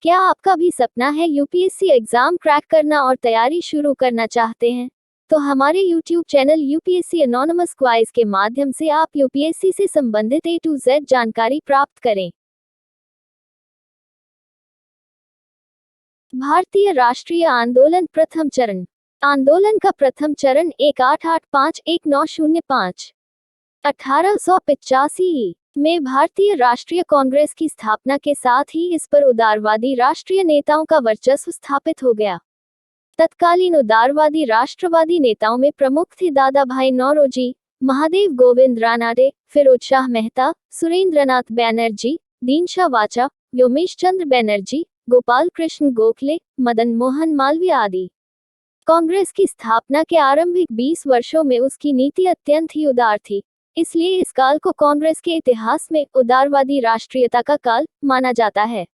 क्या आपका भी सपना है यूपीएससी एग्जाम क्रैक करना और तैयारी शुरू करना चाहते हैं? तो हमारे यूट्यूब चैनल यूपीएससी एनोनिमस क्वाइज के माध्यम से आप यूपीएससी से संबंधित A to Z जानकारी प्राप्त करें। भारतीय राष्ट्रीय आंदोलन प्रथम चरण। आंदोलन का प्रथम चरण 1885-1905। 1885 में भारतीय राष्ट्रीय कांग्रेस की स्थापना के साथ ही इस पर उदारवादी राष्ट्रीय नेताओं का वर्चस्व स्थापित हो गया। तत्कालीन उदारवादी राष्ट्रवादी नेताओं में प्रमुख थे दादा भाई नौरोजी, महादेव गोविंद रानाडे, फिरोज शाह मेहता, सुरेंद्रनाथ बैनर्जी, दीनशाह वाचा, व्योमेश चंद्र बैनर्जी, गोपाल कृष्ण गोखले, मदन मोहन मालवीय आदि। कांग्रेस की स्थापना के आरंभिक 20 वर्षों में उसकी नीति अत्यंत ही उदार थी, इसलिए इस काल को कांग्रेस के इतिहास में उदारवादी राष्ट्रीयता का काल माना जाता है।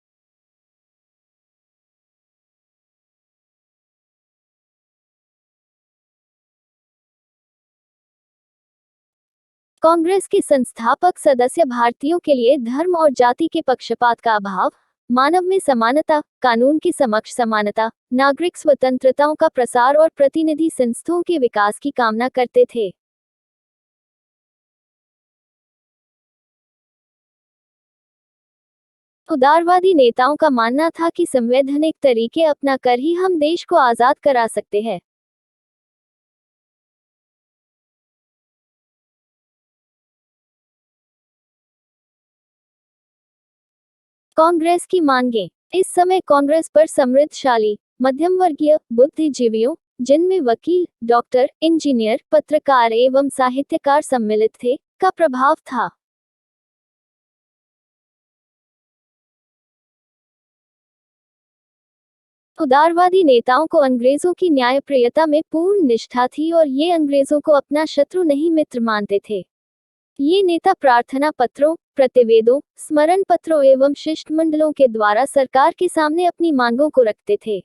कांग्रेस के संस्थापक सदस्य भारतीयों के लिए धर्म और जाति के पक्षपात का अभाव, मानव में समानता, कानून के समक्ष समानता, नागरिक स्वतंत्रताओं का प्रसार और प्रतिनिधि संस्थाओं के विकास की कामना करते थे। उदारवादी नेताओं का मानना था कि संवैधानिक तरीके अपना कर ही हम देश को आजाद करा सकते हैं। कांग्रेस की मांगे। इस समय कांग्रेस पर समृद्धशाली, मध्यम वर्गीय, बुद्धिजीवियों, जिनमें वकील, डॉक्टर, इंजीनियर, पत्रकार एवं साहित्यकार सम्मिलित थे, का प्रभाव था। उदारवादी नेताओं को अंग्रेजों की न्यायप्रियता में पूर्ण निष्ठा थी और ये अंग्रेजों को अपना शत्रु नहीं मित्र मानते थे। ये नेता प्रार्थना पत्रों, प्रतिवेदों, स्मरण पत्रों एवं शिष्टमंडलों के द्वारा सरकार के सामने अपनी मांगों को रखते थे।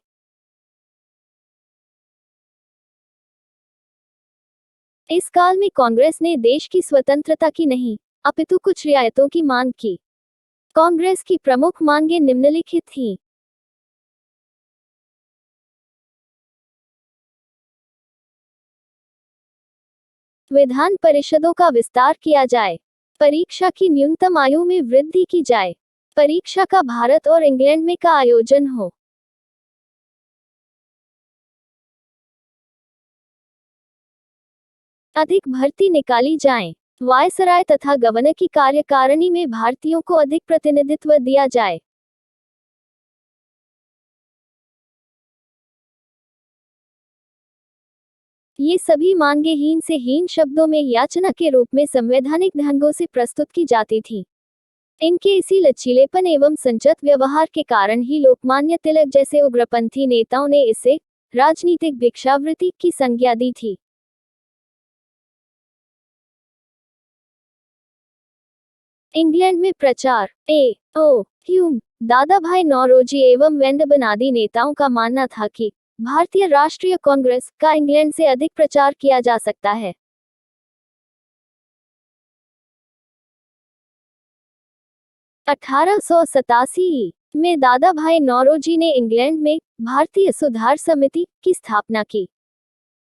इस काल में कांग्रेस ने देश की स्वतंत्रता की नहीं, अपितु कुछ रियायतों की मांग की। कांग्रेस की प्रमुख मांगें निम्नलिखित थीं। विधान परिषदों का विस्तार किया जाए। परीक्षा की न्यूनतम आयु में वृद्धि की जाए। परीक्षा का भारत और इंग्लैंड में का आयोजन हो। अधिक भर्ती निकाली जाए। वायसराय तथा गवर्नर की कार्यकारिणी में भारतीयों को अधिक प्रतिनिधित्व दिया जाए। ये सभी मांगे हीन से हीन शब्दों में याचना के रूप में संवैधानिक ढंगों से प्रस्तुत की जाती थी। इनके इसी लचीलेपन एवं संचत व्यवहार के कारण ही लोकमान्य तिलक जैसे उग्रपंथी नेताओं ने इसे राजनीतिक भिक्षावृत्ति की संज्ञा दी थी। इंग्लैंड में प्रचार। ओ ह्यूम, दादा भाई नौरोजी एवं वेंडबन आदि नेताओं का मानना था कि भारतीय राष्ट्रीय कांग्रेस का इंग्लैंड से अधिक प्रचार किया जा सकता है। 1887 में दादा भाई नौरोजी ने इंग्लैंड में भारतीय सुधार समिति की स्थापना की।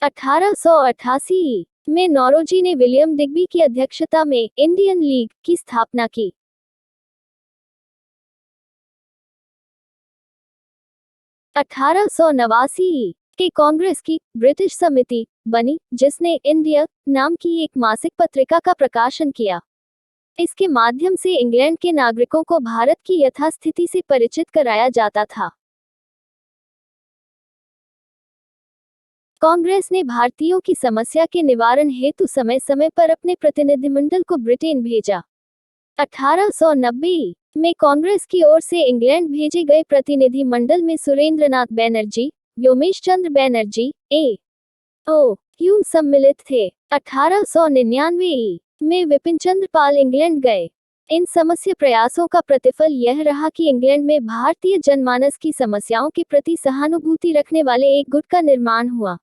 1888 में नौरोजी ने विलियम डिग्बी की अध्यक्षता में इंडियन लीग की स्थापना की। 1889 के कांग्रेस की ब्रिटिश समिति बनी, जिसने इंडिया नाम की एक मासिक पत्रिका का प्रकाशन किया। इसके माध्यम से इंग्लैंड के नागरिकों को भारत की यथास्थिति से परिचित कराया जाता था। कांग्रेस ने भारतीयों की समस्या के निवारण हेतु समय समय पर अपने प्रतिनिधिमंडल को ब्रिटेन भेजा। 1890 में कांग्रेस की ओर से इंग्लैंड भेजे गए प्रतिनिधिमंडल में सुरेंद्रनाथ बैनर्जी, व्योमेश चंद्र बैनर्जी, ओ ह्यूम सम्मिलित थे। 1899 में विपिन चंद्र पाल इंग्लैंड गए। इन समस्या प्रयासों का प्रतिफल यह रहा कि इंग्लैंड में भारतीय जनमानस की समस्याओं के प्रति सहानुभूति रखने वाले एक गुट का निर्माण हुआ।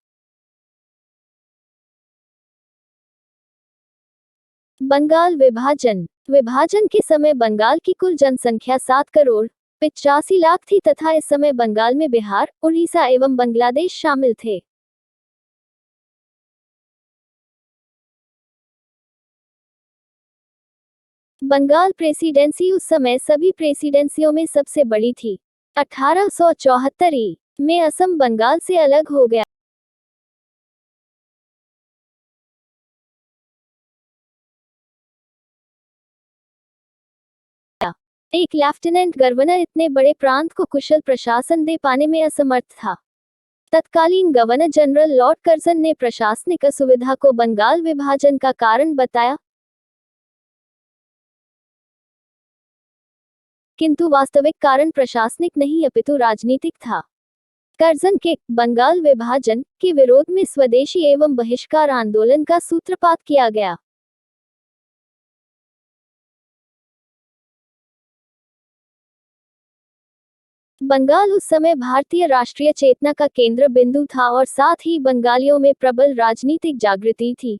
बंगाल विभाजन। विभाजन के समय बंगाल की कुल जनसंख्या 7 करोड़ 85 लाख थी तथा इस समय बंगाल में बिहार, उड़ीसा एवं बांग्लादेश शामिल थे। बंगाल प्रेसिडेंसी उस समय सभी प्रेसिडेंसियों में सबसे बड़ी थी। 1874 में असम बंगाल से अलग हो गया। एक लेफ्टिनेंट गवर्नर इतने बड़े प्रांत को कुशल प्रशासन दे पाने में असमर्थ था। तत्कालीन गवर्नर जनरल लॉर्ड कर्जन ने प्रशासनिक असुविधा को बंगाल विभाजन का कारण बताया, किंतु वास्तविक कारण प्रशासनिक नहीं अपितु राजनीतिक था। कर्जन के बंगाल विभाजन के विरोध में स्वदेशी एवं बहिष्कार आंदोलन का सूत्रपात किया गया। बंगाल उस समय भारतीय राष्ट्रीय चेतना का केंद्र बिंदु था और साथ ही बंगालियों में प्रबल राजनीतिक जागृति थी।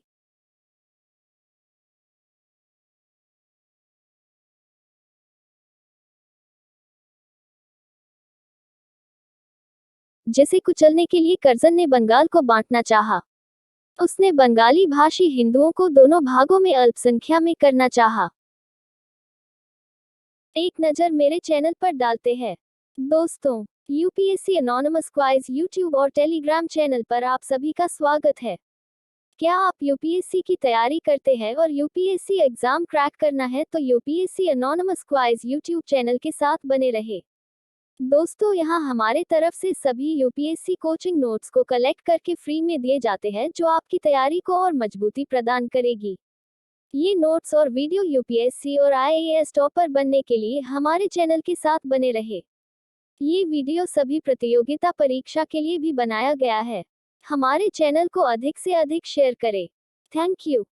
जिसे कुचलने के लिए कर्जन ने बंगाल को बांटना चाहा। उसने बंगाली भाषी हिंदुओं को दोनों भागों में अल्पसंख्या में करना चाहा। एक नज़र मेरे चैनल पर डालते हैं। दोस्तों, यूपीएससी एनोनिमस क्वाइज यूट्यूब और टेलीग्राम चैनल पर आप सभी का स्वागत है। क्या आप यूपीएससी की तैयारी करते हैं और यूपीएससी एग्जाम क्रैक करना है तो यूपीएससी एनोनिमस क्वाइज यूट्यूब चैनल के साथ बने रहे। दोस्तों, यहाँ हमारे तरफ से सभी यूपीएससी कोचिंग नोट्स को कलेक्ट करके फ्री में दिए जाते हैं जो आपकी तैयारी को और मजबूती प्रदान करेगी। ये नोट्स और वीडियो यूपीएससी और आईएएस टॉपर बनने के लिए हमारे चैनल के साथ बने रहे। ये वीडियो सभी प्रतियोगिता परीक्षा के लिए भी बनाया गया है। हमारे चैनल को अधिक से अधिक शेयर करें। Thank you.